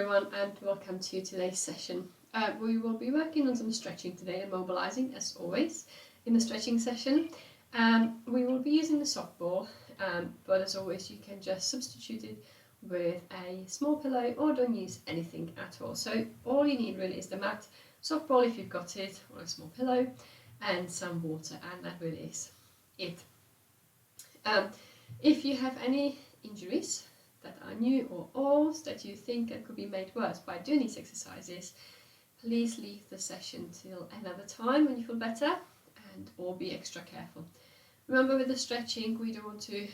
everyone and welcome to today's session. We will be working on some stretching today and mobilizing as always in the stretching session. We will be using the soft ball, but as always you can just substitute it with a small pillow or don't use anything at all. So all you need really is the mat, soft ball if you've got it, or a small pillow and some water, and that really is it. If you have any injuries that are new or old that you think that could be made worse by doing these exercises, please leave the session till another time when you feel better, and or be extra careful. Remember, with the stretching we don't want to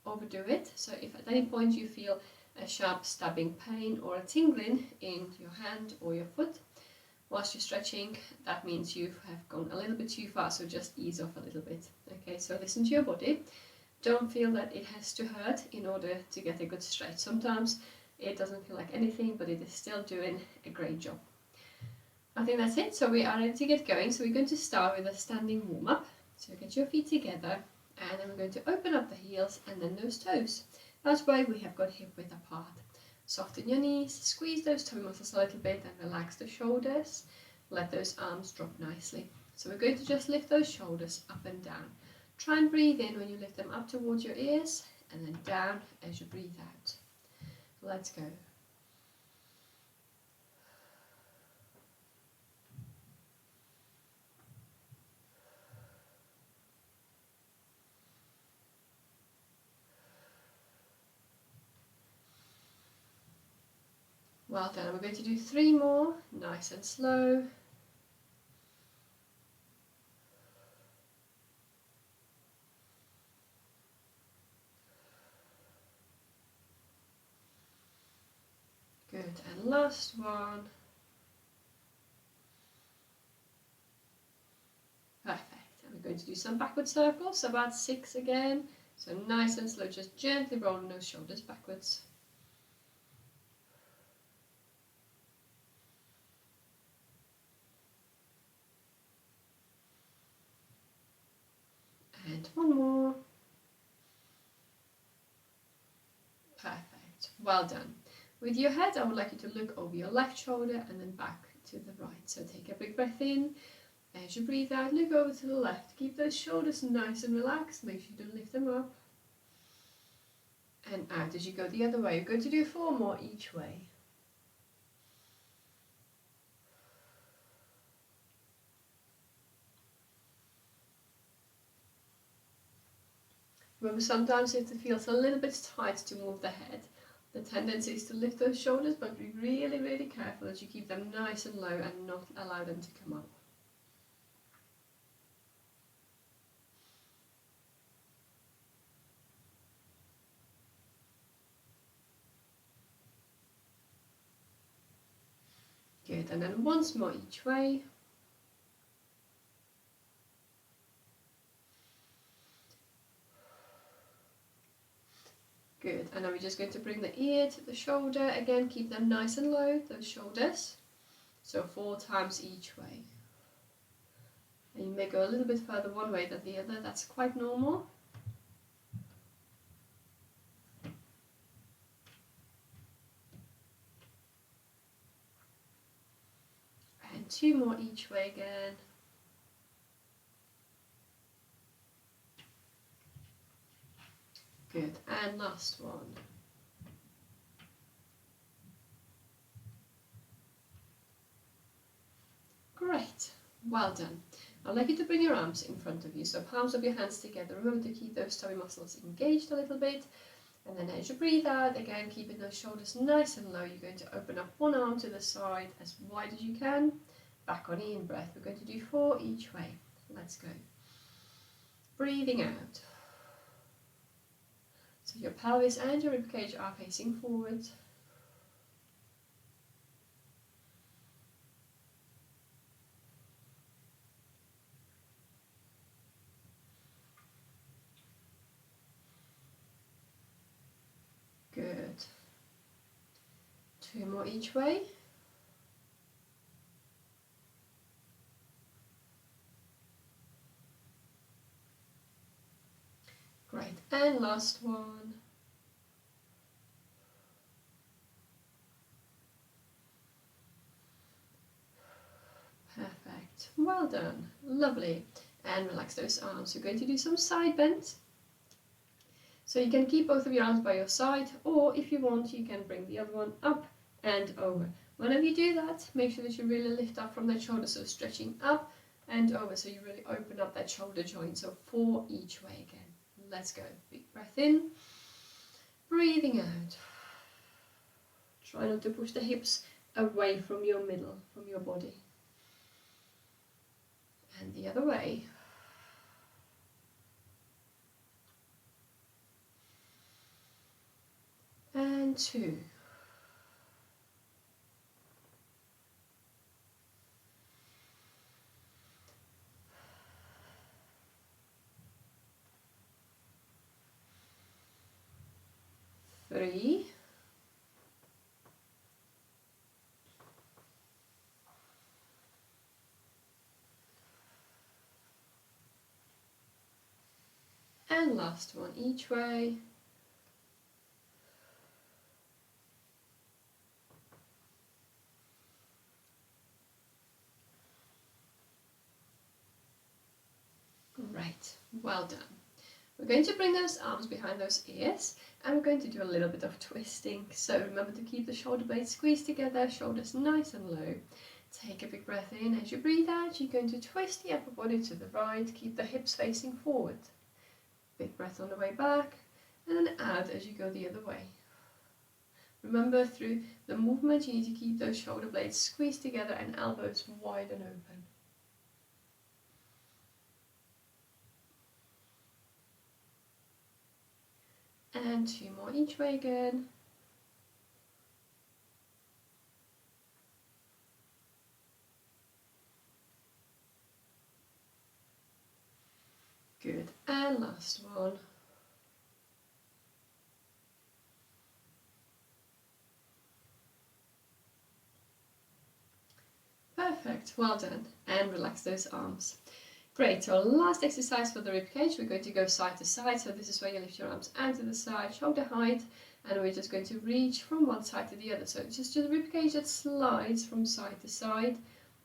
overdo it, so if at any point you feel a sharp stabbing pain or a tingling in your hand or your foot whilst you're stretching, that means you have gone a little bit too far, so just ease off a little bit. Okay, so listen to your body. Don't feel that it has to hurt in order to get a good stretch. Sometimes it doesn't feel like anything, but it is still doing a great job. I think that's it. So we are ready to get going. So we're going to start with a standing warm-up. So get your feet together, and then we're going to open up the heels and then those toes. That's why we have got hip width apart. Soften your knees, squeeze those toe muscles a little bit and relax the shoulders. Let those arms drop nicely. So we're going to just lift those shoulders up and down. Try and breathe in when you lift them up towards your ears, and then down as you breathe out. Let's go. Well done. We're going to do 3 more, nice and slow. Good, and last one. Perfect. And we're going to do some backward circles, about 6 again. So nice and slow, just gently rolling those shoulders backwards. And 1 more. Perfect. Well done. With your head, I would like you to look over your left shoulder and then back to the right. So take a big breath in. As you breathe out, look over to the left. Keep those shoulders nice and relaxed. Make sure you don't lift them up. And out as you go the other way. You're going to do 4 more each way. Remember, sometimes if it feels a little bit tight to move the head, the tendency is to lift those shoulders, but be really, really careful that you keep them nice and low and not allow them to come up. Good, and then once more each way. Good, and now we're just going to bring the ear to the shoulder. Again, keep them nice and low, those shoulders. So 4 times each way. And you may go a little bit further one way than the other, that's quite normal. And 2 more each way again. Good, and last one. Great, well done. I'd like you to bring your arms in front of you, so palms of your hands together. Remember to keep those tummy muscles engaged a little bit. And then as you breathe out, again keeping those shoulders nice and low, you're going to open up one arm to the side as wide as you can. Back on in breath. We're going to do 4 each way. Let's go. Breathing out. So your pelvis and your ribcage are facing forward. Good. 2 more each way. Great, and last one. Well done. Lovely. And relax those arms. We're going to do some side bends. So you can keep both of your arms by your side, or if you want, you can bring the other one up and over. Whenever you do that, make sure that you really lift up from that shoulder, so stretching up and over, so you really open up that shoulder joint. So 4 each way again. Let's go. Big breath in, breathing out. Try not to push the hips away from your middle, from your body. And the other way. And 2. Three. And last one each way. Great, well done. We're going to bring those arms behind those ears, and we're going to do a little bit of twisting. So remember to keep the shoulder blades squeezed together, shoulders nice and low. Take a big breath in. As you breathe out, you're going to twist the upper body to the right, keep the hips facing forward. Big breath on the way back, and then out as you go the other way. Remember, through the movement, you need to keep those shoulder blades squeezed together and elbows wide and open. And 2 more each way again. Good, and last one. Perfect, well done, and relax those arms. Great, so last exercise for the rib cage, we're going to go side to side. So this is where you lift your arms out to the side, shoulder height, and we're just going to reach from one side to the other. So it's just the rib cage that slides from side to side,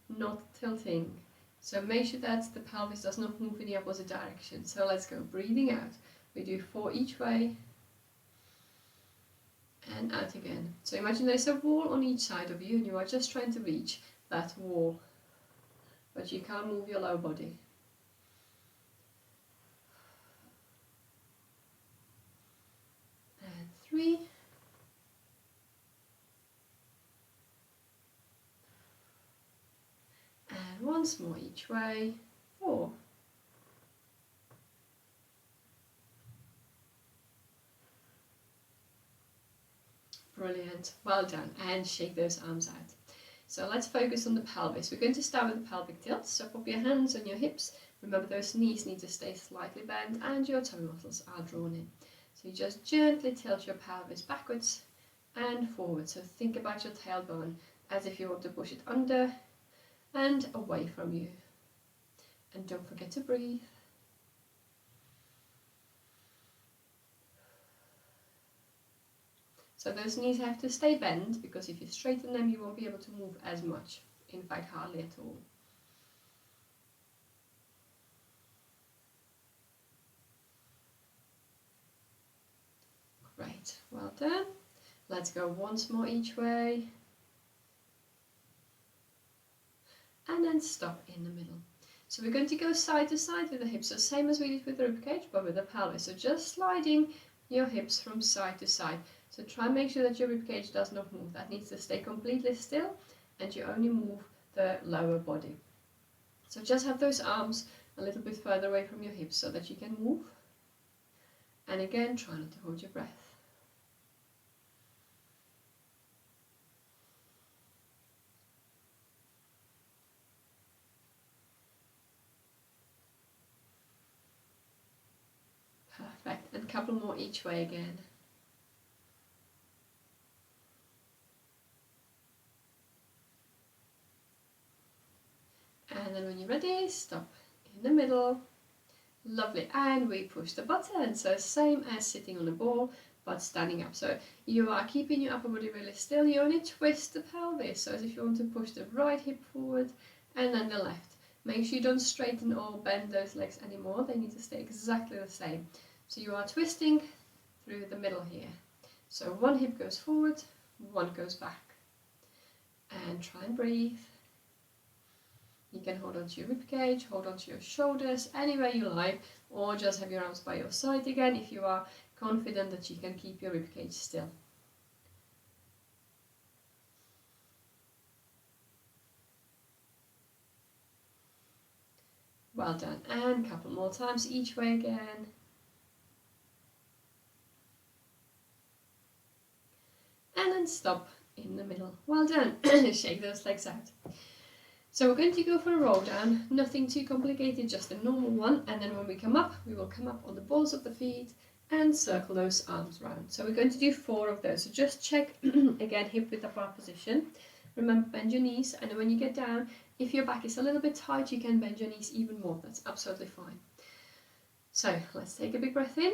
not tilting. So make sure that the pelvis does not move in the opposite direction. So let's go, breathing out. We do 4 each way, and out again. So imagine there's a wall on each side of you, and you are just trying to reach that wall, but you can't move your lower body. And 3. And once more each way, 4. Brilliant, well done, and shake those arms out. So let's focus on the pelvis. We're going to start with the pelvic tilt, so pop your hands on your hips. Remember, those knees need to stay slightly bent and your tummy muscles are drawn in. So you just gently tilt your pelvis backwards and forward. So think about your tailbone as if you want to push it under and away from you. And don't forget to breathe. So those knees have to stay bent, because if you straighten them, you won't be able to move as much. In fact, hardly at all. Great, well done. Let's go once more each way. And then stop in the middle. So we're going to go side to side with the hips, so same as we did with the ribcage, but with the pelvis. So just sliding your hips from side to side. So try and make sure that your ribcage does not move. That needs to stay completely still, and you only move the lower body. So just have those arms a little bit further away from your hips so that you can move. And again, try not to hold your breath. Perfect, and a couple more each way again. And then when you're ready, stop in the middle. Lovely, and we push the button. So same as sitting on a ball, but standing up. So you are keeping your upper body really still. You only twist the pelvis, so as if you want to push the right hip forward and then the left. Make sure you don't straighten or bend those legs anymore. They need to stay exactly the same. So you are twisting through the middle here. So one hip goes forward, one goes back. And try and breathe. You can hold on to your ribcage, hold on to your shoulders, anywhere you like, or just have your arms by your side again if you are confident that you can keep your ribcage still. Well done. And a couple more times each way again. And then stop in the middle. Well done. Shake those legs out. So we're going to go for a roll down, nothing too complicated, just a normal one, and then when we come up, we will come up on the balls of the feet and circle those arms round. So we're going to do 4 of those, so just check, again, hip width apart position. Remember, bend your knees, and when you get down, if your back is a little bit tight, you can bend your knees even more, that's absolutely fine. So let's take a big breath in.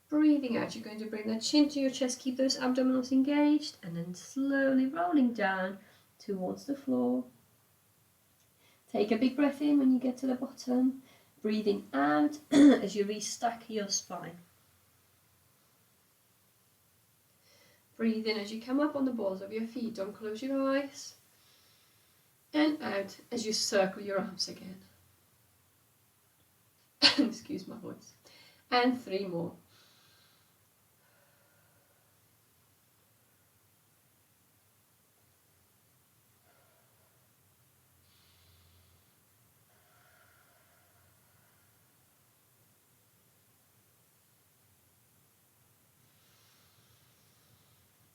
Breathing out, you're going to bring that chin to your chest, keep those abdominals engaged, and then slowly rolling down towards the floor. Take a big breath in when you get to the bottom, breathing out as you restack your spine. Breathe in as you come up on the balls of your feet, don't close your eyes. And out as you circle your arms again. Excuse my voice. And 3 more.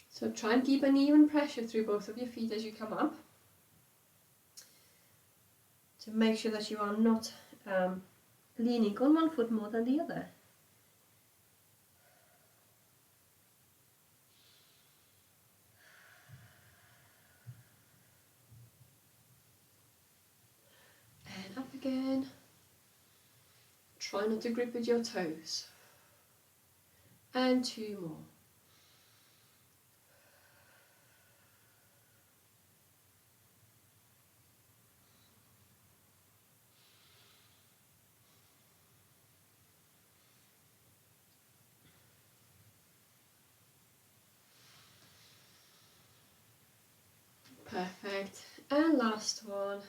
So try and keep an even pressure through both of your feet as you come up, to make sure that you are not leaning on one foot more than the other. And up again. Try not to grip with your toes. And 2 more. Perfect. And last one.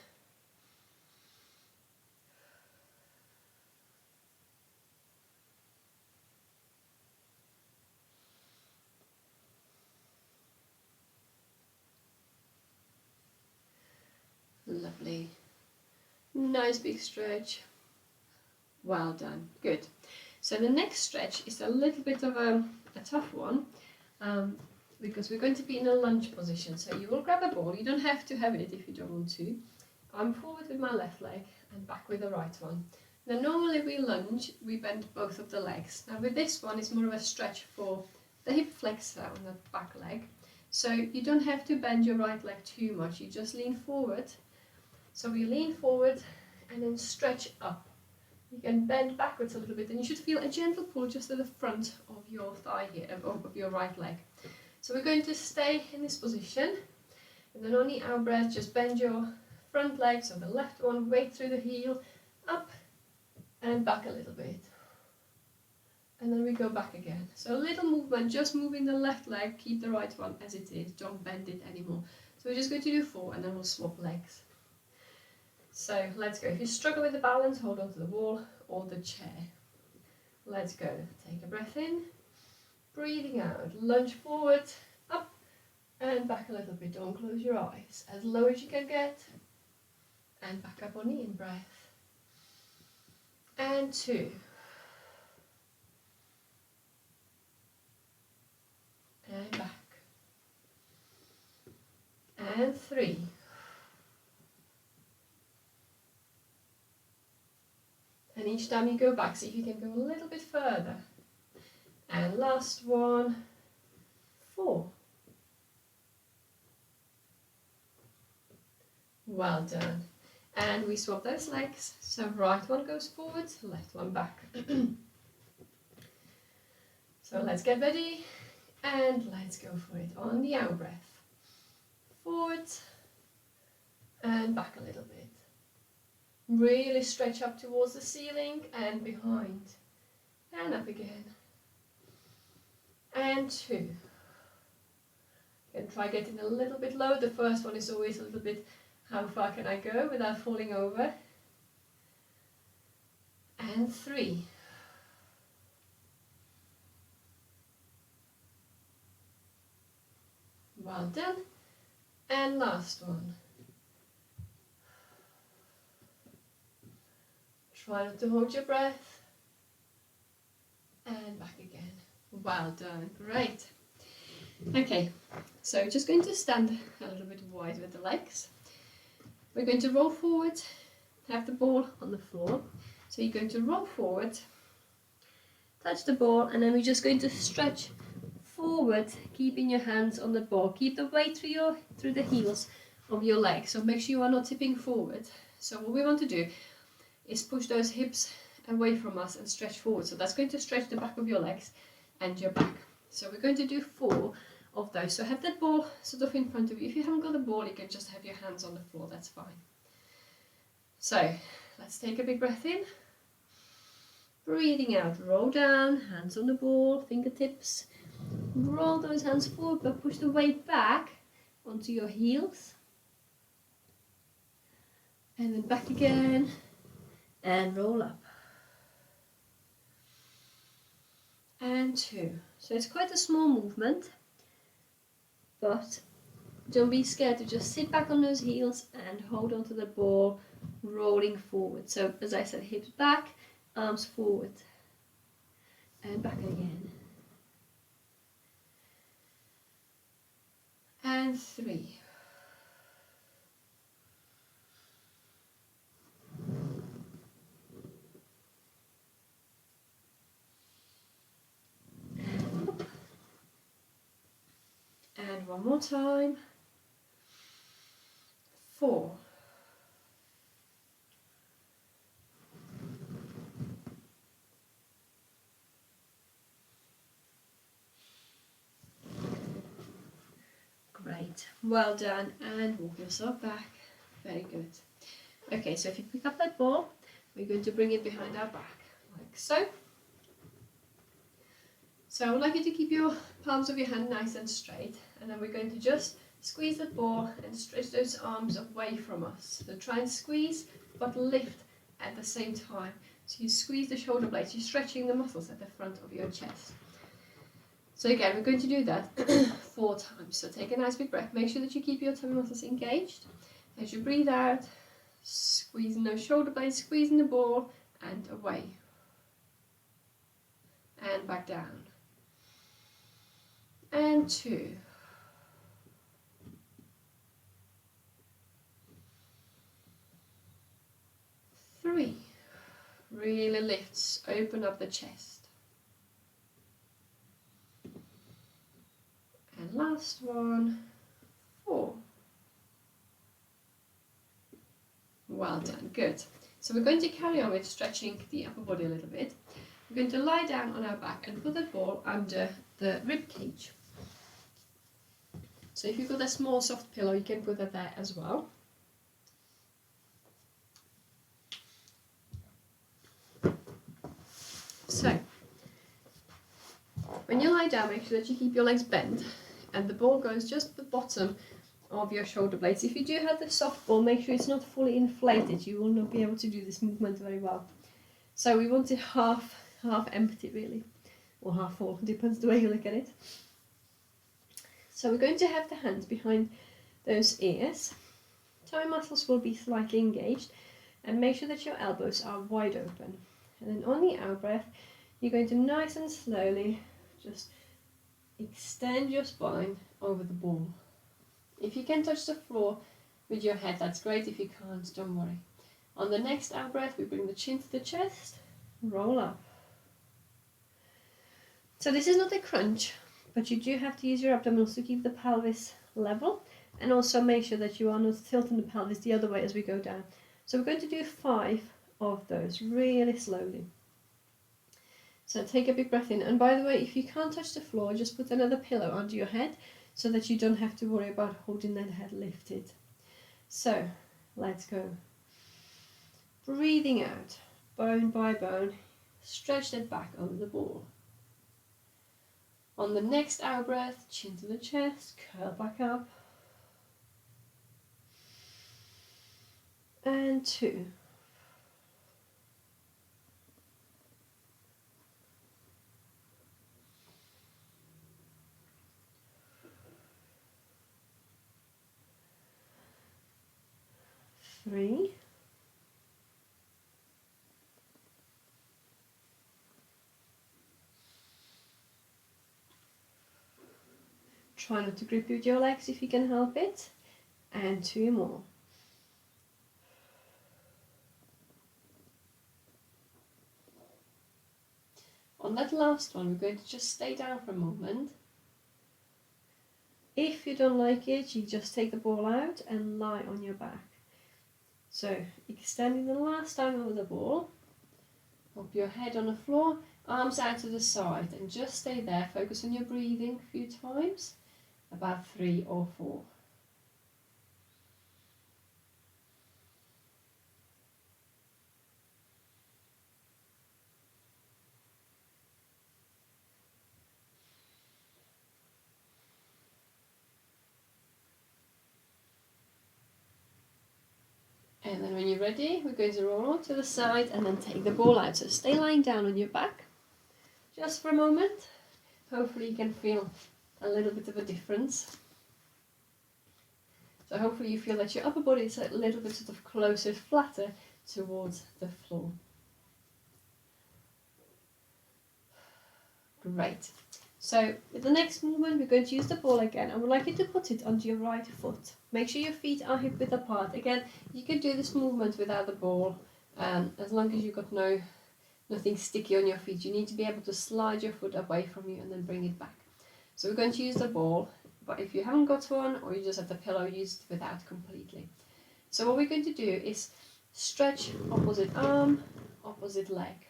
Lovely. Nice big stretch. Well done. Good. So the next stretch is a little bit of a tough one. Because we're going to be in a lunge position. So you will grab a ball, you don't have to have it if you don't want to. I'm forward with my left leg and back with the right one. Now normally we lunge, we bend both of the legs. Now with this one it's more of a stretch for the hip flexor on the back leg. So you don't have to bend your right leg too much, you just lean forward. So we lean forward and then stretch up. You can bend backwards a little bit and you should feel a gentle pull just at the front of your thigh here, of your right leg. So we're going to stay in this position, and then on the out breath just bend your front leg, so the left one, weight through the heel, up and back a little bit. And then we go back again. So a little movement, just moving the left leg, keep the right one as it is, don't bend it anymore. So we're just going to do 4 and then we'll swap legs. So let's go. If you struggle with the balance, hold on to the wall or the chair. Let's go. Take a breath in. Breathing out, lunge forward, up and back a little bit, don't close your eyes, as low as you can get, and back up on the in-breath, and 2, and back, and 3, and each time you go back, see if you can go a little bit further. And last one, 4. Well done. And we swap those legs. So right one goes forward, left one back. So let's get ready and let's go for it on the out breath. Forward and back a little bit. Really stretch up towards the ceiling and behind. And up again. And 2. And try getting a little bit low. The first one is always a little bit, how far can I go without falling over? And 3. Well done. And last one. Try not to hold your breath. And back again. Well done. Great. Okay, so just going to stand a little bit wide with the legs. We're going to roll forward, have the ball on the floor. So you're going to roll forward, touch the ball, and then we're just going to stretch forward, keeping your hands on the ball. Keep the weight through the heels of your legs, so make sure you are not tipping forward. So what we want to do is push those hips away from us and stretch forward. So that's going to stretch the back of your legs and your back. So we're going to do 4 of those. So have that ball sort of in front of you. If you haven't got the ball, you can just have your hands on the floor, that's fine. So let's take a big breath in. Breathing out, roll down, hands on the ball, fingertips. Roll those hands forward, but push the weight back onto your heels. And then back again, and roll up. And 2. So it's quite a small movement, but don't be scared to just sit back on those heels and hold onto the ball, rolling forward. So as I said, hips back, arms forward, and back again. And 3. And one more time. 4. Great. Well done. And walk yourself back. Very good. Okay, so if you pick up that ball, we're going to bring it behind our back, like so. So I would like you to keep your palms of your hand nice and straight, and then we're going to just squeeze the ball and stretch those arms away from us. So try and squeeze, but lift at the same time. So you squeeze the shoulder blades, you're stretching the muscles at the front of your chest. So again, we're going to do that 4 times. So take a nice big breath. Make sure that you keep your tummy muscles engaged. As you breathe out, squeezing those shoulder blades, squeezing the ball, and away. And back down. And 2. Three. Really lifts, open up the chest. And last one, 4. Well done, good. So we're going to carry on with stretching the upper body a little bit. We're going to lie down on our back and put the ball under the rib cage. So if you've got a small soft pillow, you can put that there as well. So, when you lie down, make sure that you keep your legs bent and the ball goes just at the bottom of your shoulder blades. If you do have the soft ball, make sure it's not fully inflated. You will not be able to do this movement very well. So we want it half empty really, or half full, depends the way you look at it. So we're going to have the hands behind those ears. Tummy muscles will be slightly engaged, and make sure that your elbows are wide open. And then on the out breath, you're going to nice and slowly just extend your spine over the ball. If you can touch the floor with your head, that's great. If you can't, don't worry. On the next out breath, we bring the chin to the chest, roll up. So this is not a crunch, but you do have to use your abdominals to keep the pelvis level, and also make sure that you are not tilting the pelvis the other way as we go down. So we're going to do 5 of those really slowly. So take a big breath in, and by the way, if you can't touch the floor, just put another pillow under your head so that you don't have to worry about holding that head lifted. So let's go. breathing out, bone by bone, stretch that back over the ball. On the next out breath, chin to the chest, curl back up. And 2. Three. Try not to grip with your legs if you can help it. And 2 more. On that last one, we're going to just stay down for a moment. If you don't like it, you just take the ball out and lie on your back. So, extending the last time over the ball. Pop your head on the floor, arms out to the side, and just stay there. Focus on your breathing a few times, about 3 or 4. And then when you're ready, we're going to roll on to the side and then take the ball out. So stay lying down on your back just for a moment. Hopefully you can feel a little bit of a difference. So hopefully you feel that your upper body is a little bit sort of closer, flatter towards the floor. Great. So with the next movement, we're going to use the ball again. I would like you to put it onto your right foot. Make sure your feet are hip width apart. Again, you can do this movement without the ball, as long as you've got nothing sticky on your feet. You need to be able to slide your foot away from you and then bring it back. So we're going to use the ball, but if you haven't got one or you just have the pillow, use it without completely. So what we're going to do is stretch opposite arm, opposite leg.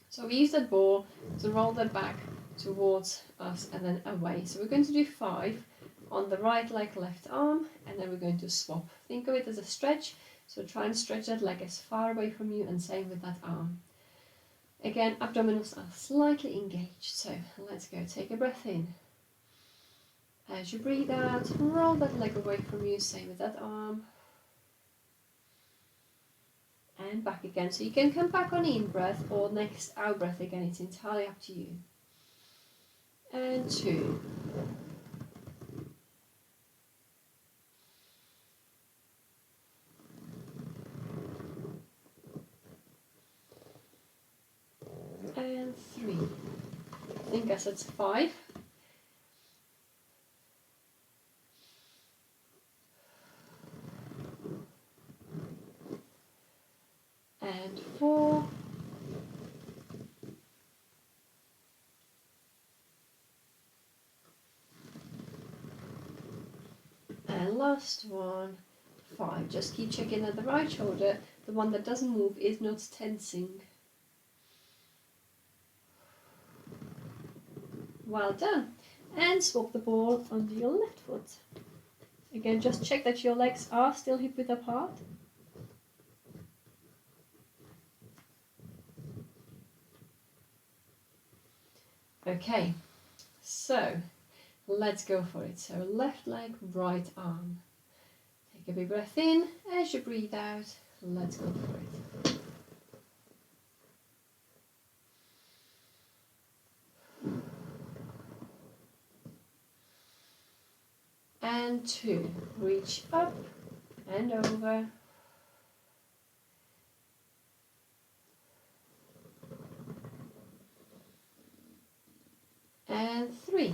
So we use that ball to roll that back towards us and then away. So we're going to do 5 on the right leg, left arm, and then we're going to swap. Think of it as a stretch, so try and stretch that leg as far away from you, and same with that arm. Again, abdominals are slightly engaged, so let's go. Take a breath in. As you breathe out, roll that leg away from you, same with that arm. And back again. So you can come back on in breath or next out breath again, it's entirely up to you. And 2. And 3. I think I said 5. And 4. And last one, 5. Just keep checking that the right shoulder, the one that doesn't move, is not tensing. Well done. And swap the ball onto your left foot. Again, just check that your legs are still hip width apart. Okay, so let's go for it. So left leg, right arm. Take a big breath in. As you breathe out, let's go for it. And 2. Reach up and over. And 3.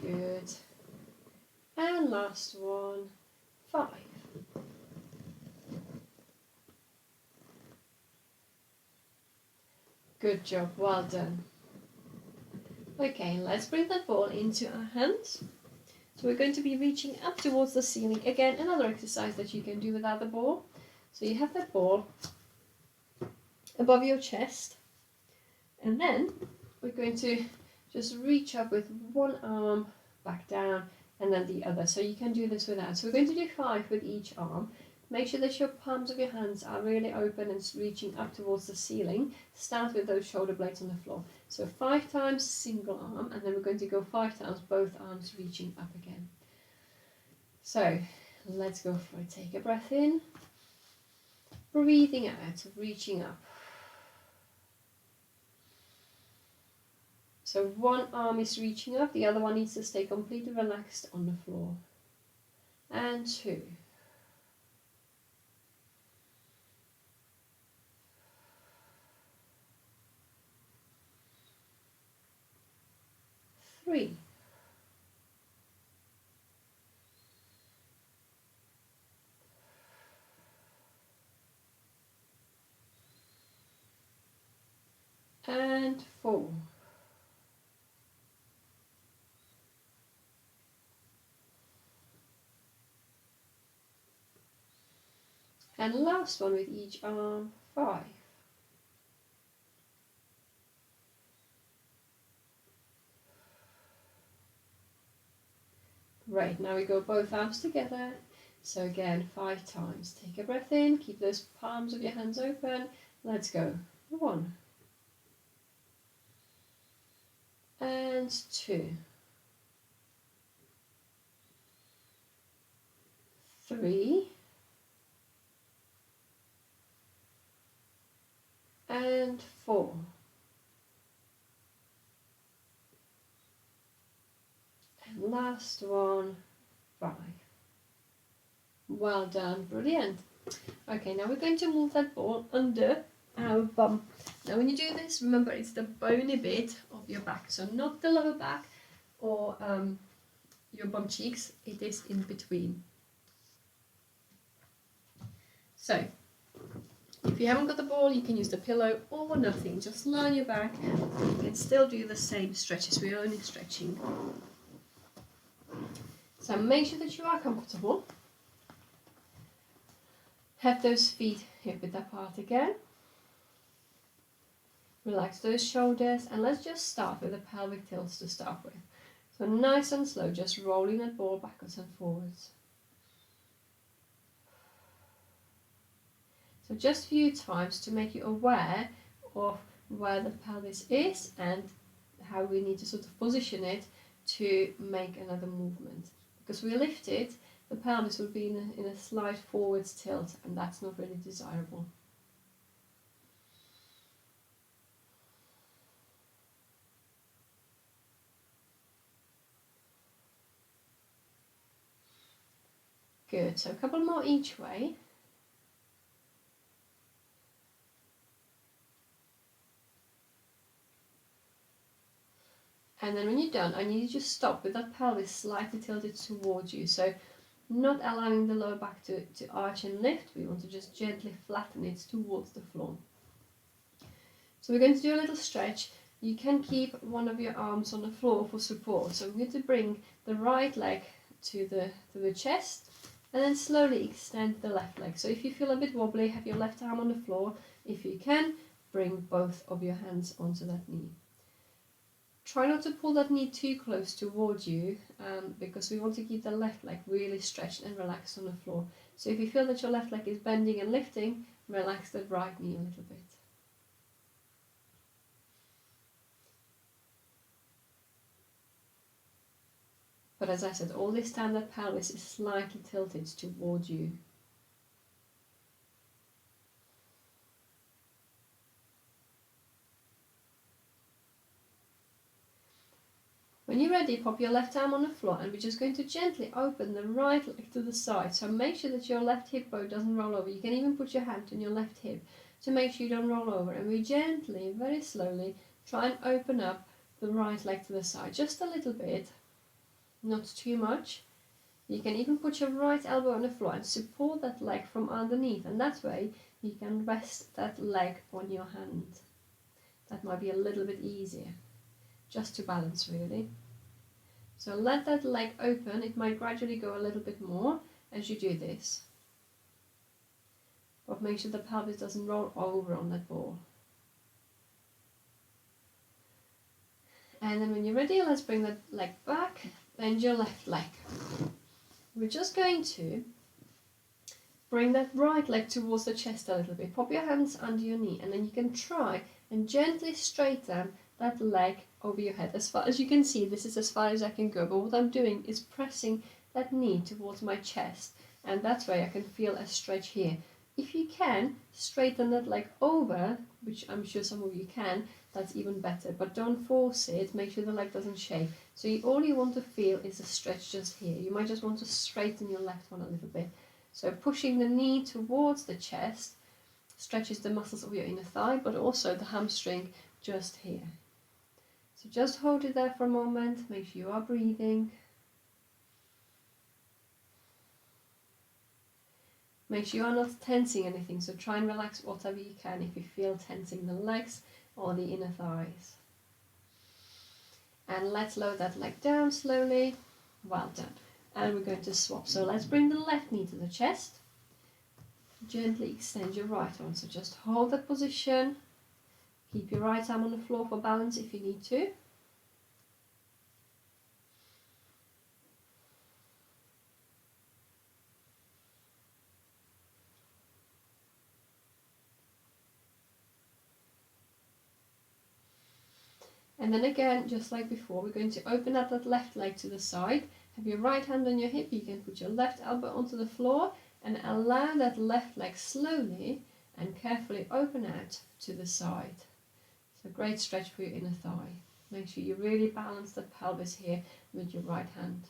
Good. And last one, 5. Good job, well done. Okay, let's bring that ball into our hands. So we're going to be reaching up towards the ceiling. Again, another exercise that you can do without the ball. So you have that ball above your chest, and then we're going to just reach up with one arm back down and then the other. So you can do this without. So we're going to do 5 with each arm. Make sure that your palms of your hands are really open and reaching up towards the ceiling. Start with those shoulder blades on the floor. So 5 times single arm, and then we're going to go 5 times both arms reaching up again. So let's go for it. Take a breath in, breathing out, reaching up. So one arm is reaching up, the other one needs to stay completely relaxed on the floor. And 2. 3. 4. And last one with each arm, 5. Great, now we go both arms together. So again, 5 times. Take a breath in, keep those palms of your hands open. Let's go. 1. And 2. 3. And 4. And last one, 5. Well done, brilliant. Okay, now we're going to move that ball under our bum. Now when you do this, remember it's the bony bit of your back, so not the lower back or your bum cheeks, it is in between. So if you haven't got the ball, you can use the pillow or nothing, just lie on your back. You can still do the same stretches, we're only stretching. So make sure that you are comfortable. Have those feet hip width apart again. Relax those shoulders, and let's just start with the pelvic tilts to start with. So nice and slow, just rolling that ball backwards and forwards. So just a few times to make you aware of where the pelvis is and how we need to sort of position it to make another movement. Because we lift it, the pelvis will be in a slight forwards tilt, and that's not really desirable. Good, so a couple more each way. And then when you're done, I need you to stop with that pelvis slightly tilted towards you. So not allowing the lower back to arch and lift, we want to just gently flatten it towards the floor. So we're going to do a little stretch. You can keep one of your arms on the floor for support. So we're going to bring the right leg to the chest and then slowly extend the left leg. So if you feel a bit wobbly, have your left arm on the floor. If you can, bring both of your hands onto that knee. Try not to pull that knee too close towards you because we want to keep the left leg really stretched and relaxed on the floor. So if you feel that your left leg is bending and lifting, relax the right knee a little bit. But as I said, all this time that pelvis is slightly tilted towards you. When you're ready, pop your left arm on the floor, and we're just going to gently open the right leg to the side. So make sure that your left hip bone doesn't roll over. You can even put your hand on your left hip to make sure you don't roll over. And we gently, very slowly, try and open up the right leg to the side, just a little bit, not too much. You can even put your right elbow on the floor and support that leg from underneath, and that way you can rest that leg on your hand. That might be a little bit easier, just to balance really. So let that leg open. It might gradually go a little bit more as you do this. But make sure the pelvis doesn't roll over on that ball. And then when you're ready, let's bring that leg back, bend your left leg. We're just going to bring that right leg towards the chest a little bit. Pop your hands under your knee, and then you can try and gently straighten that leg over your head. As far as you can see, this is as far as I can go, but what I'm doing is pressing that knee towards my chest, and that's why I can feel a stretch here. If you can straighten that leg over, which I'm sure some of you can, that's even better, but don't force it. Make sure the leg doesn't shake. So all you want to feel is a stretch just here. You might just want to straighten your left one a little bit. So pushing the knee towards the chest stretches the muscles of your inner thigh, but also the hamstring just here. So just hold it there for a moment. Make sure you are breathing. Make sure you are not tensing anything, so try and relax whatever you can if you feel tensing the legs or the inner thighs. And let's lower that leg down slowly. Well done. And we're going to swap. So let's bring the left knee to the chest. Gently extend your right arm. So just hold that position. Keep your right arm on the floor for balance if you need to. And then again, just like before, we're going to open up that left leg to the side. Have your right hand on your hip. You can put your left elbow onto the floor and allow that left leg slowly and carefully open out to the side. It's a great stretch for your inner thigh. Make sure you really balance the pelvis here with your right hand.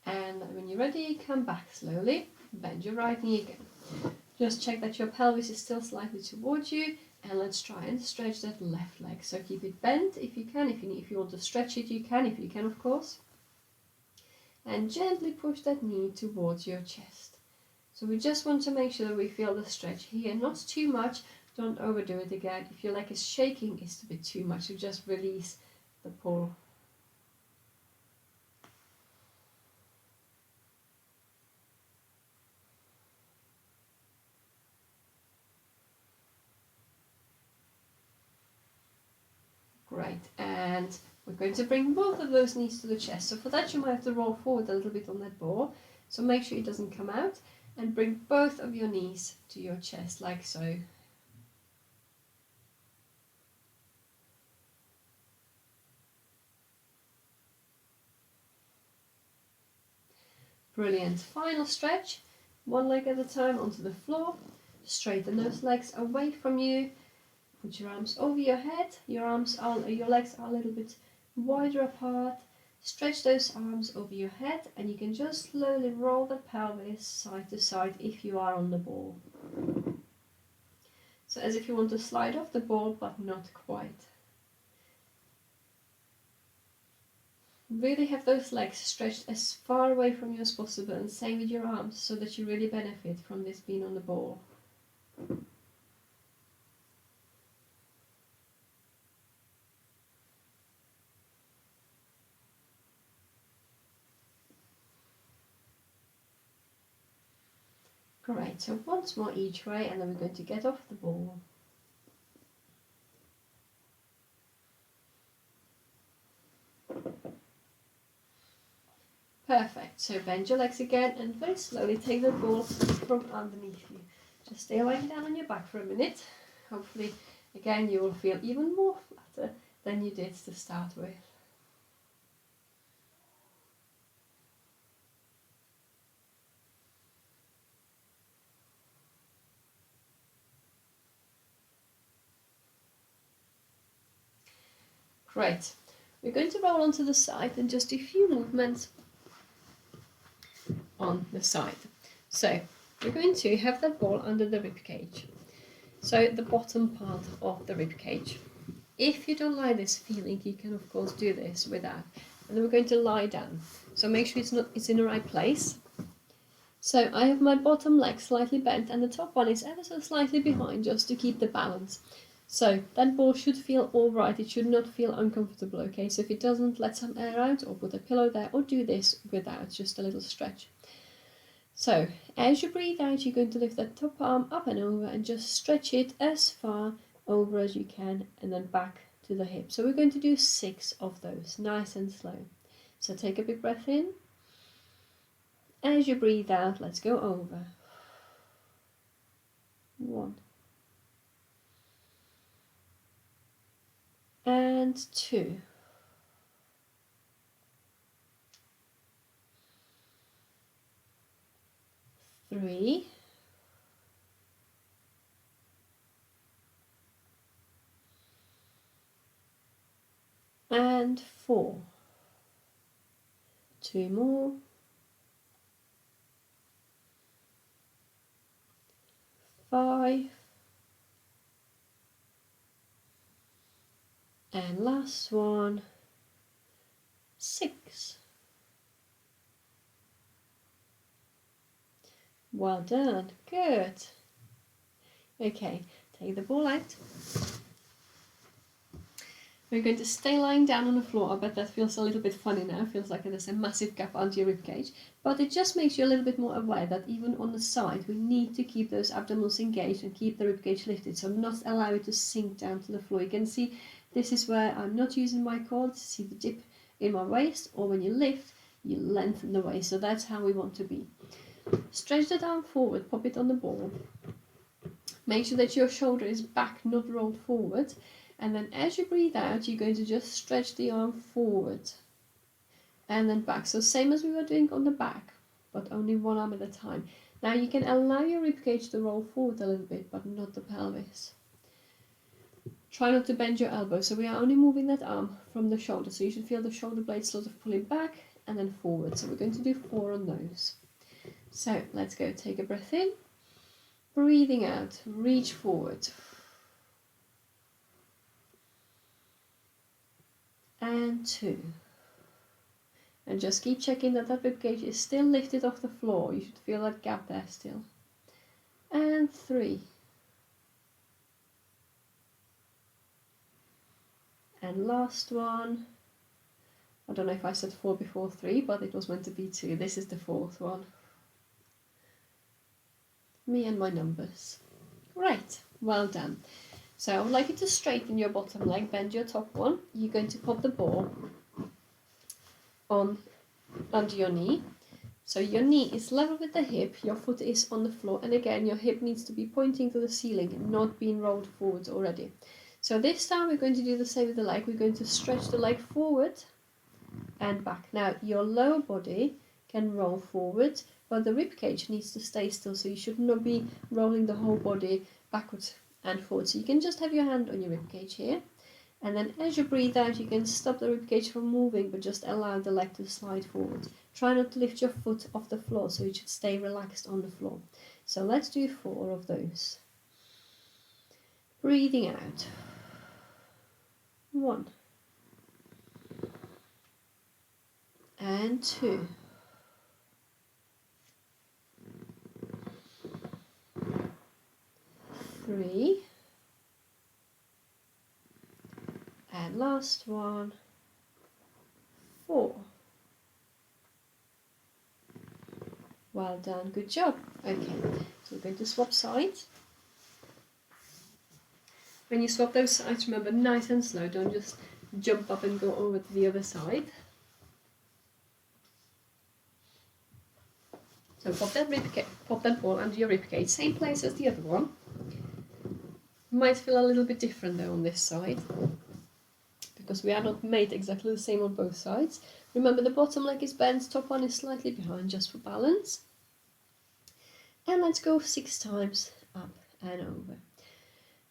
And when you're ready, come back slowly, bend your right knee again. Just check that your pelvis is still slightly towards you, and let's try and stretch that left leg. So keep it bent if you can. If you want to stretch it, you can, if you can, of course. And gently push that knee towards your chest. So we just want to make sure that we feel the stretch here, not too much. Don't overdo it again. If your leg is shaking, it's a bit too much, so just release the pull. Great, and we're going to bring both of those knees to the chest. So for that you might have to roll forward a little bit on that ball. So make sure it doesn't come out, and bring both of your knees to your chest like so. Brilliant. Final stretch, one leg at a time onto the floor. Straighten those legs away from you. Put your arms over your head. Your legs are a little bit wider apart. Stretch those arms over your head, and you can just slowly roll the pelvis side to side if you are on the ball. So as if you want to slide off the ball, but not quite. Really have those legs stretched as far away from you as possible, and same with your arms, so that you really benefit from this being on the ball. Great, so once more each way, and then we're going to get off the ball. Perfect, so bend your legs again and very slowly take the ball from underneath you. Just stay lying down on your back for a minute. Hopefully, again, you will feel even more flatter than you did to start with. Great. We're going to roll onto the side and just do a few movements on the side. So we're going to have that ball under the rib cage. So the bottom part of the rib cage. If you don't like this feeling, you can of course do this without. And then we're going to lie down. So make sure it's in the right place. So I have my bottom leg slightly bent and the top one is ever so slightly behind, just to keep the balance. So that ball should feel alright, it should not feel uncomfortable, okay? So if it doesn't, let some air out or put a pillow there, or do this without, just a little stretch. So as you breathe out, you're going to lift that top arm up and over and just stretch it as far over as you can, and then back to the hip. So we're going to do 6 of those, nice and slow. So take a big breath in. As you breathe out, let's go over. 1 and 2. 3 and 4. 2 more. 5 and last one, 6. Well done, good. Okay, take the ball out. We're going to stay lying down on the floor. I bet that feels a little bit funny now. It feels like there's a massive gap under your ribcage. But it just makes you a little bit more aware that even on the side, we need to keep those abdominals engaged and keep the ribcage lifted. So not allow it to sink down to the floor. You can see this is where I'm not using my core to see the dip in my waist. Or when you lift, you lengthen the waist. So that's how we want to be. Stretch the arm forward, pop it on the ball. Make sure that your shoulder is back, not rolled forward. And then as you breathe out, you're going to just stretch the arm forward and then back. So same as we were doing on the back, but only one arm at a time. Now you can allow your ribcage to roll forward a little bit, but not the pelvis. Try not to bend your elbow. So we are only moving that arm from the shoulder. So you should feel the shoulder blades sort of pulling back and then forward. So we're going to do 4 on those. So let's go. Take a breath in. Breathing out. Reach forward. And 2. And just keep checking that that ribcage is still lifted off the floor. You should feel that gap there still. And 3. And last one. I don't know if I said 4 before 3, but it was meant to be 2. This is the 4th one. Me and my numbers. Right, well done. So I would like you to straighten your bottom leg, bend your top one. You're going to pop the ball on under your knee. So your knee is level with the hip, your foot is on the floor, and again your hip needs to be pointing to the ceiling and not being rolled forward already. So this time we're going to do the same with the leg. We're going to stretch the leg forward and back. Now your lower body can roll forward, but the rib cage needs to stay still, so you should not be rolling the whole body backwards and forward. So you can just have your hand on your rib cage here, and then as you breathe out, you can stop the rib cage from moving, but just allow the leg to slide forward. Try not to lift your foot off the floor, so you should stay relaxed on the floor. So let's do 4 of those. Breathing out. 1 and 2. 3 and last one, 4. Well done, good job. Okay, so we're going to swap sides. When you swap those sides, remember, nice and slow, don't just jump up and go over to the other side. So pop that ball under your ribcage, same place as the other one. Might feel a little bit different though on this side, because we are not made exactly the same on both sides. Remember, the bottom leg is bent, top one is slightly behind, just for balance. And let's go 6 times up and over.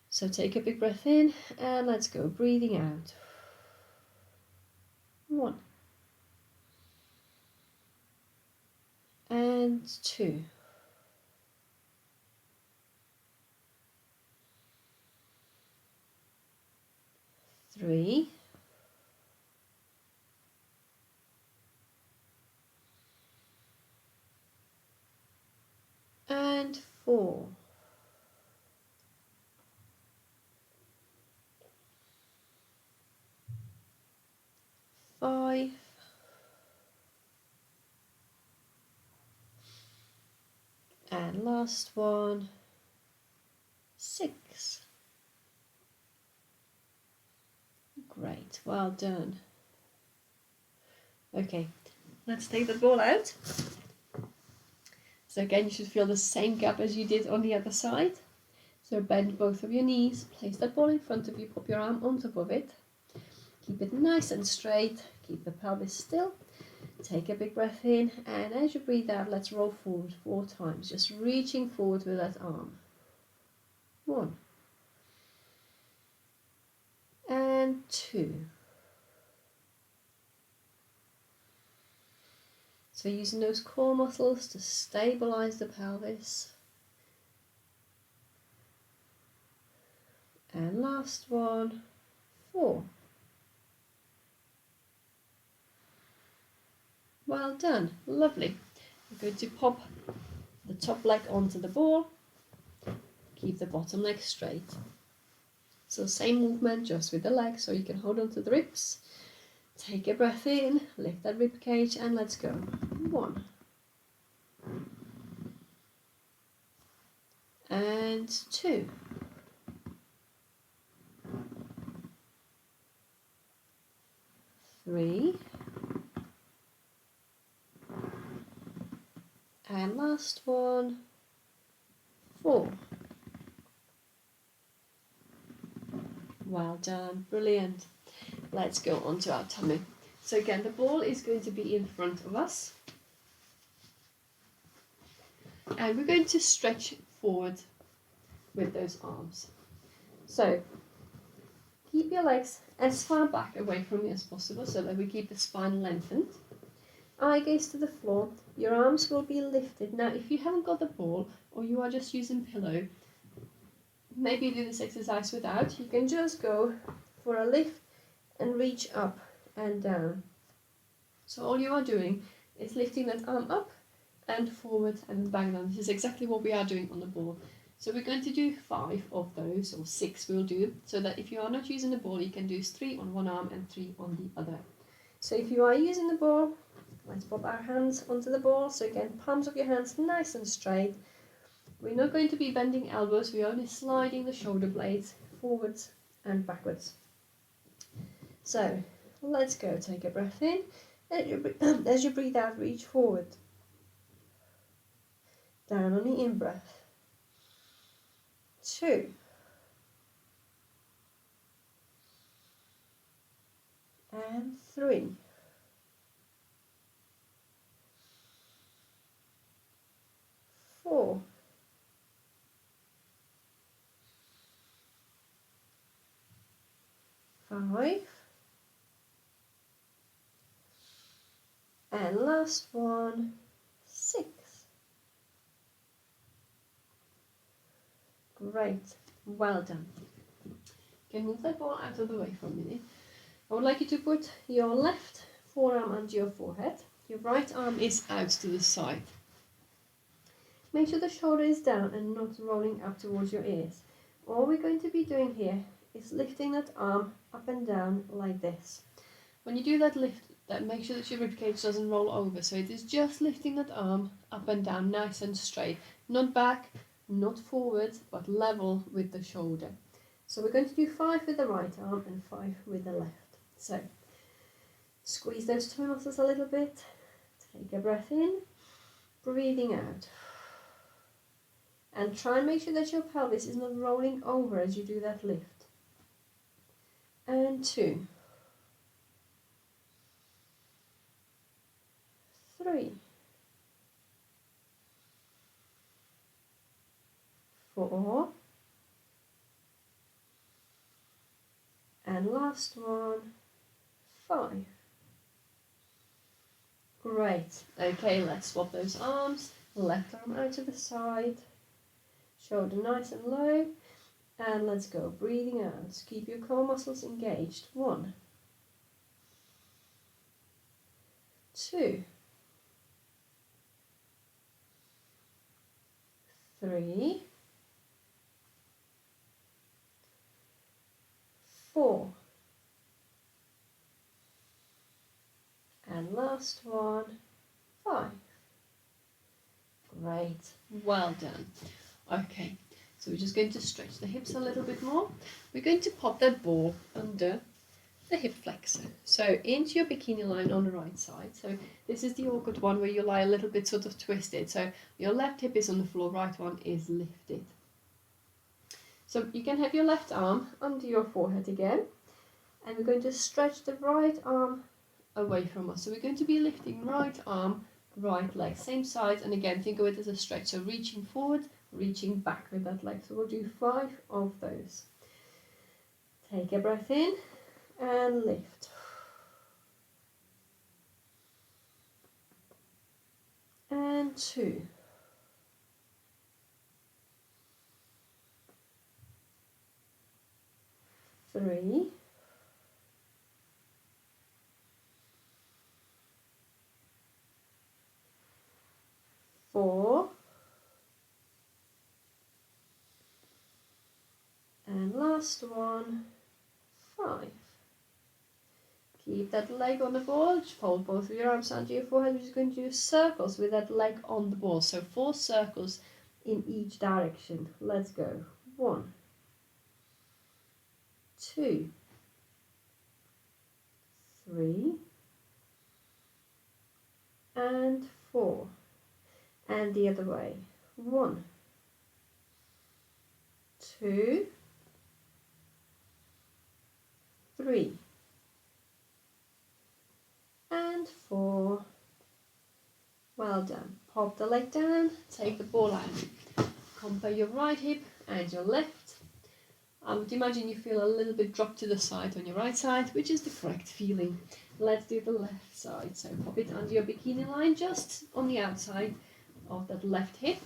So take a big breath in and let's go, breathing out. 1 and 2. 3 4, 5, and last one, 6. Great, well done. Okay, let's take the ball out. So again, you should feel the same gap as you did on the other side. So bend both of your knees, place that ball in front of you, pop your arm on top of it. Keep it nice and straight, keep the pelvis still. Take a big breath in, and as you breathe out, let's roll forward 4 times, just reaching forward with that arm. 1 and 2. So using those core muscles to stabilize the pelvis. And last one, 4. Well done, lovely. We're going to pop the top leg onto the ball, keep the bottom leg straight. So same movement, just with the legs, so you can hold on to the ribs. Take a breath in, lift that rib cage, and let's go. 1 and 2. 3 and last one, 4. Well done, brilliant. Let's go on to our tummy. So again, the ball is going to be in front of us, and we're going to stretch forward with those arms. So keep your legs as far back away from you as possible so that we keep the spine lengthened. Eye gaze to the floor, your arms will be lifted. Now if you haven't got the ball or you are just using pillow, maybe do this exercise without. You can just go for a lift and reach up and down. So all you are doing is lifting that arm up and forward and back down. This is exactly what we are doing on the ball. So we're going to do 5 of those, or 6 we'll do, so that if you are not using the ball, you can do 3 on one arm and 3 on the other. So if you are using the ball, let's pop our hands onto the ball. So again, palms of your hands nice and straight. We're not going to be bending elbows, we're only sliding the shoulder blades forwards and backwards. So let's go, take a breath in. As you breathe out, reach forward. Down on the in-breath. 2. And 3. 4. 5. And last one, 6. Great, well done. Okay, move that ball out of the way for a minute. I would like you to put your left forearm under your forehead. Your right arm is out to the side. Make sure the shoulder is down and not rolling up towards your ears. All we're going to be doing here is lifting that arm up and down like this. When you do that lift, make sure that your ribcage doesn't roll over. So it is just lifting that arm up and down nice and straight. Not back, not forward, but level with the shoulder. So we're going to do 5 with the right arm and 5 with the left. So squeeze those toe muscles a little bit. Take a breath in, breathing out. And try and make sure that your pelvis is not rolling over as you do that lift. And 2. 3. 4. And last one, 5. Great. Okay, let's swap those arms. Left arm out to the side. Shoulder nice and low. And let's go. Breathing out. Keep your core muscles engaged. 1. 2. 3, 4, and last one, 5. Great, well done. Okay, so we're just going to stretch the hips a little bit more. We're going to pop that ball under the hip flexor, so into your bikini line on the right side. So this is the awkward one where you lie a little bit sort of twisted, so your left hip is on the floor, right one is lifted. So you can have your left arm under your forehead again, and we're going to stretch the right arm away from us. So we're going to be lifting right arm, right leg, same side, and again think of it as a stretch, so reaching forward, reaching back with that leg. So we'll do 5 of those. Take a breath in and lift. And 2. 3. 4. And last one, 5. Keep that leg on the ball, just fold both of your arms under your forehead. We're just going to do circles with that leg on the ball. So 4 circles in each direction. Let's go. 1, 2, 3, and 4. And the other way. 1, 2, 3, and 4. Well done. Pop the leg down, take the ball out. Compare your right hip and your left. I would imagine you feel a little bit drop to the side on your right side, which is the correct feeling. Let's do the left side. So pop it under your bikini line, just on the outside of that left hip.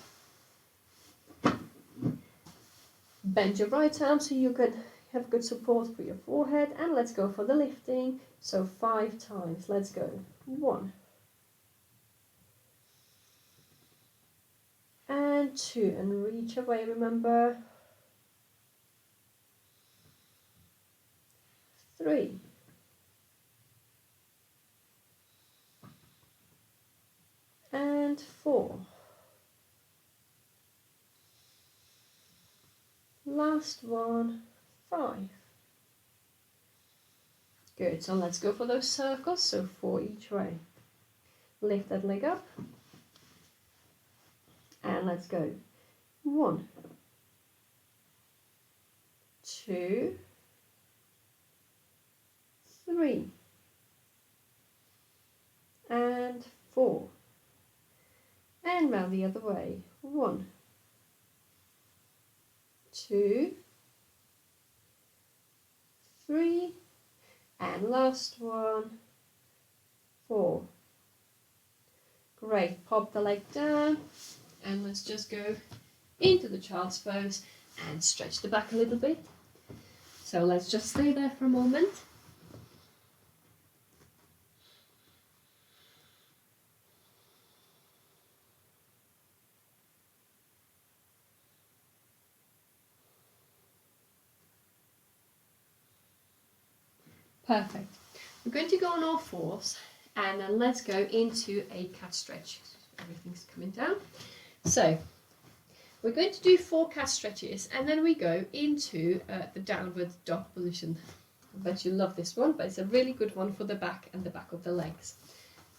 Bend your right arm so you can have good support for your forehead, and let's go for the lifting. So 5 times. Let's go. 1 and 2, and reach away, remember. 3 and 4. Last one, 5. Good, so let's go for those circles, so 4 each way. Lift that leg up, and let's go. 1, 2, 3, and 4. And round the other way. 1, 2, 3, and last one, 4. Great, pop the leg down, and let's just go into the child's pose and stretch the back a little bit. So let's just stay there for a moment. Perfect. We're going to go on all fours, and then let's go into a cat stretch. Everything's coming down. So we're going to do 4 cat stretches, and then we go into the downward dog position. I bet you love this one, but it's a really good one for the back and the back of the legs.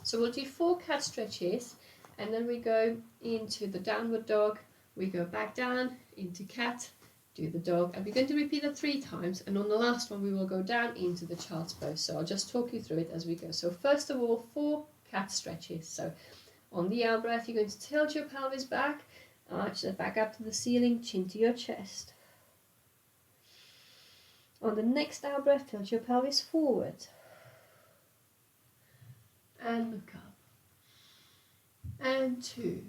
So we'll do 4 cat stretches, and then we go into the downward dog, we go back down into cat, do the dog, and we're going to repeat that 3 times, and on the last one we will go down into the child's pose. So I'll just talk you through it as we go. So first of all, 4 cat stretches. So on the out breath, you're going to tilt your pelvis back, arch the back up to the ceiling, chin to your chest. On the next out breath, tilt your pelvis forward and look up. And 2.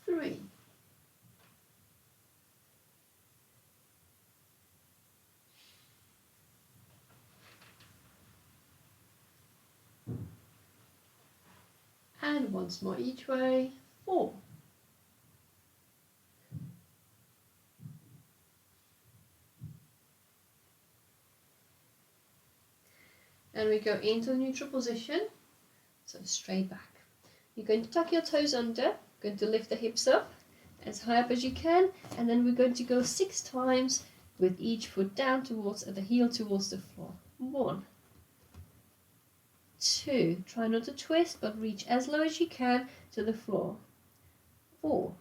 3. and once more each way, 4. And we go into the neutral position, so straight back. You're going to tuck your toes under, going to lift the hips up as high up as you can, and then we're going to go 6 times with each foot down towards the heel towards the floor. 1, 2, try not to twist but reach as low as you can to the floor. 4,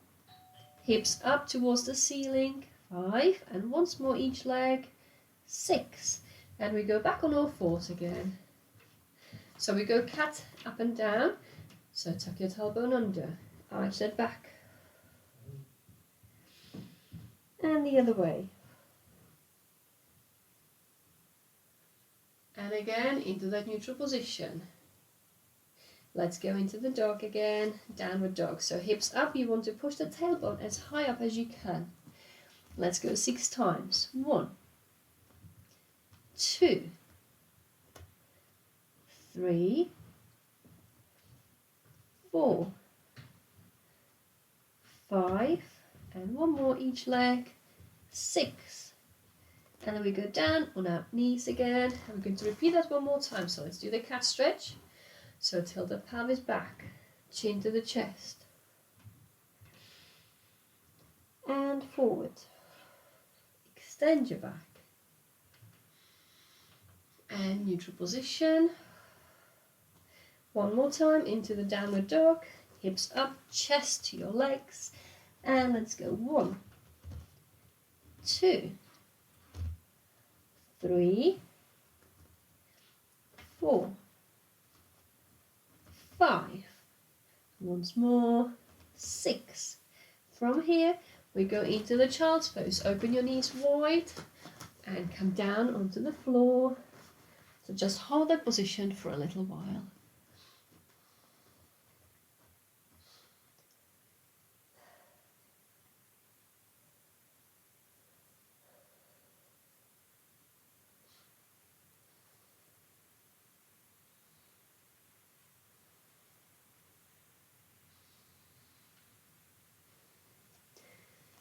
hips up towards the ceiling. 5, and once more each leg. 6, and we go back on all fours again. So we go cat up and down, so tuck your tailbone under, arch that back, and the other way. And again into that neutral position. Let's go into the dog again, downward dog. So hips up, you want to push the tailbone as high up as you can. Let's go 6 times. 1, 2, 3, 4, 5, and one more each leg. 6. And then we go down on our knees again. And we're going to repeat that one more time. So let's do the cat stretch. So tilt the pelvis back, chin to the chest, and forward. Extend your back. And neutral position. One more time into the downward dog. Hips up, chest to your legs. And let's go 1, 2, 3, 4, 5. Once more. 6. From here, we go into the child's pose. Open your knees wide and come down onto the floor. So just hold that position for a little while.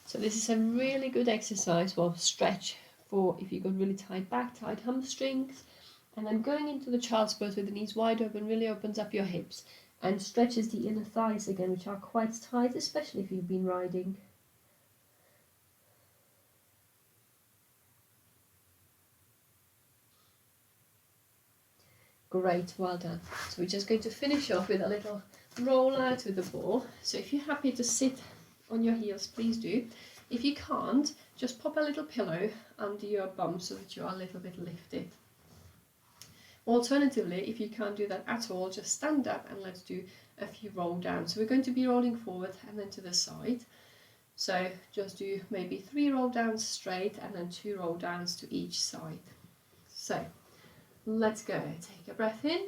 So this is a really good exercise, well, stretch for if you've got really tight back, tight hamstrings. And then going into the child's pose with the knees wide open really opens up your hips and stretches the inner thighs again, which are quite tight, especially if you've been riding. Great, well done. So we're just going to finish off with a little roll out with the ball. So if you're happy to sit on your heels, please do. If you can't, just pop a little pillow under your bum so that you are a little bit lifted. Alternatively, if you can't do that at all, just stand up and let's do a few roll downs. So we're going to be rolling forward and then to the side. So just do maybe 3 roll downs straight and then 2 roll downs to each side. So let's go. Take a breath in.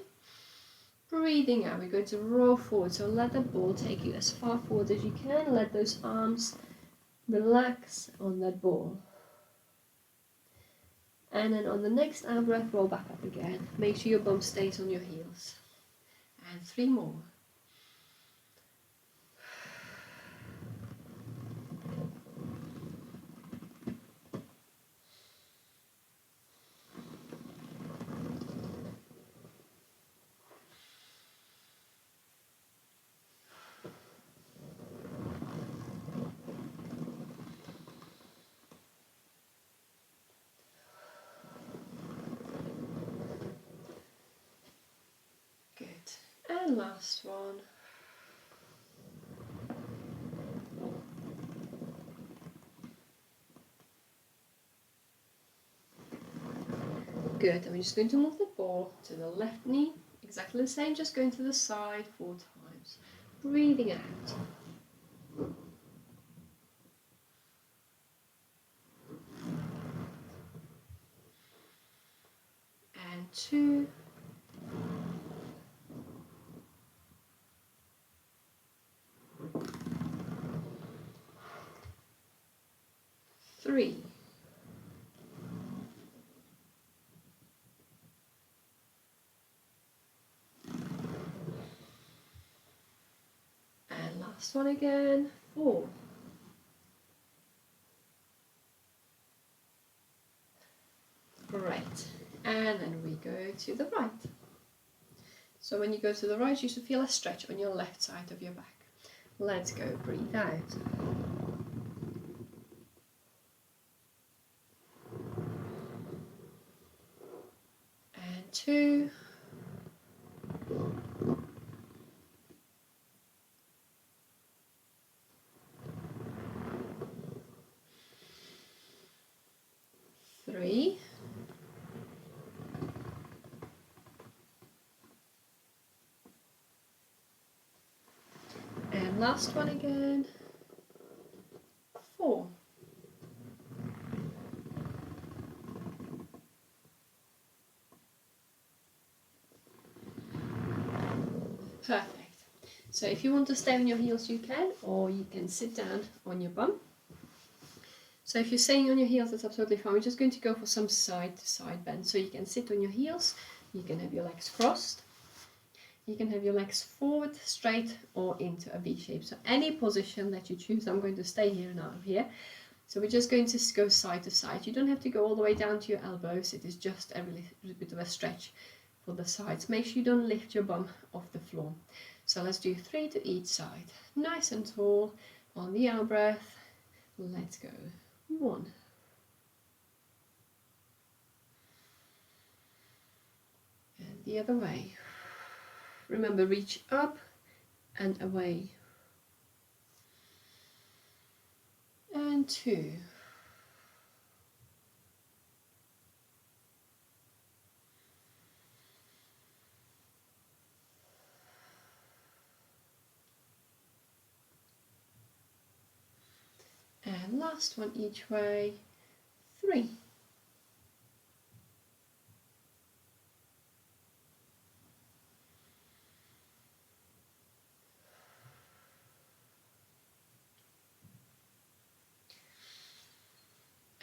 Breathing out, we're going to roll forward. So let that ball take you as far forward as you can. Let those arms relax on that ball. And then on the next out breath, roll back up again. Make sure your bum stays on your heels. And 3 more. And last one. Good, and we're just going to move the ball to the left knee, exactly the same, just going to the side 4 times. Breathing out. And 2. 3. last one again, 4. Great. And then we go to the right. So when you go to the right, you should feel a stretch on your left side of your back. Let's go, breathe out. And 2. Three. And last one again, 4. Perfect. So if you want to stay on your heels, you can, or you can sit down on your bum. So if you're staying on your heels, that's absolutely fine. We're just going to go for some side to side bend. So you can sit on your heels, you can have your legs crossed, you can have your legs forward, straight, or into a V shape. So any position that you choose. I'm going to stay here and out of here. So we're just going to go side to side. You don't have to go all the way down to your elbows. It is just a little bit of a stretch for the sides. Make sure you don't lift your bum off the floor. So let's do 3 to each side. Nice and tall. On the out breath, let's go. 1. And the other way. Remember, reach up and away. And 2. And last one each way, 3.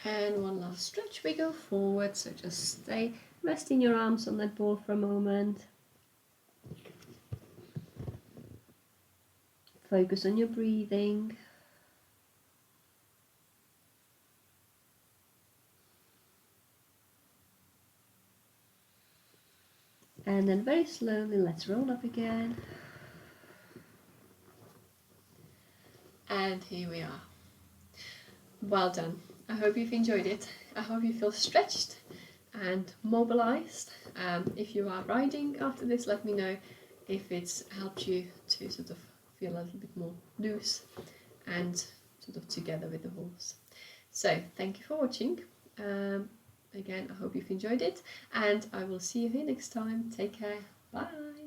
And one last stretch, we go forward, so just stay resting your arms on that ball for a moment. Focus on your breathing. And then very slowly, let's roll up again. And here we are. Well done. I hope you've enjoyed it. I hope you feel stretched and mobilized. If you are riding after this, let me know if it's helped you to sort of feel a little bit more loose and sort of together with the horse. So thank you for watching. Again, I hope you've enjoyed it, and I will see you here next time. Take care. Bye.